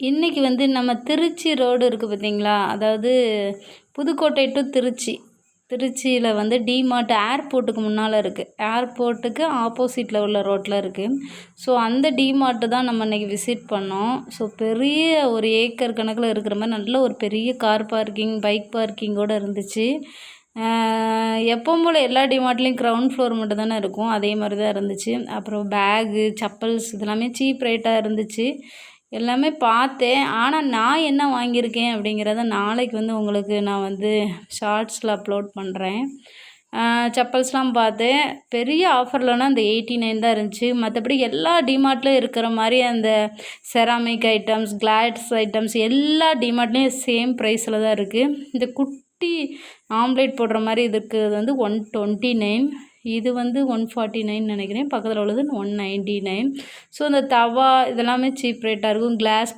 இன்றைக்கி வந்து நம்ம திருச்சி ரோடு இருக்குது பார்த்தீங்களா, அதாவது புதுக்கோட்டை டு திருச்சி. திருச்சியில் வந்து டிமார்ட் ஏர்போர்ட்டுக்கு முன்னால் இருக்குது. ஏர்போர்ட்டுக்கு ஆப்போசிட்டில் உள்ள ரோட்டில் இருக்குது. ஸோ அந்த டிமார்ட்டு தான் நம்ம இன்றைக்கி விசிட் பண்ணோம். ஸோ பெரிய ஒரு ஏக்கர் கணக்கில் இருக்கிற மாதிரி நல்ல ஒரு பெரிய கார் பார்க்கிங், பைக் பார்க்கிங்கோடு இருந்துச்சு. எப்பவும் போல் எல்லா டிமார்ட்லேயும் கிரவுண்ட் ஃப்ளோர் மட்டும் தானே இருக்கும், அதே மாதிரி தான் இருந்துச்சு. அப்புறம் பேகு, செப்பல்ஸ் இதெல்லாமே சீப் ரேட்டாக இருந்துச்சு. எல்லாமே பார்த்தேன். ஆனால் நான் என்ன வாங்கியிருக்கேன் அப்படிங்கிறத நாளைக்கு வந்து உங்களுக்கு நான் வந்து ஷார்ட்ஸில் அப்லோட் பண்ணுறேன். செப்பல்ஸ்லாம் பார்த்தேன். பெரிய ஆஃபர்லனா அந்த 89 தான் இருந்துச்சு. மற்றபடி எல்லா டிமார்ட்லேயும் இருக்கிற மாதிரி அந்த செராமிக் ஐட்டம்ஸ், கிளாஸ் ஐட்டம்ஸ் எல்லா டிமார்ட்லேயும் சேம் ப்ரைஸில் தான் இருக்குது. இந்த குட்டி ஆம்லேட் போடுற மாதிரி இதுக்கு வந்து 129, இது வந்து 149 நினைக்கிறேன். பக்கத்தில் உள்ளது 199. ஸோ இந்த தவா இதெல்லாமே சீப் ரேட்டாக இருக்கும். கிளாஸ்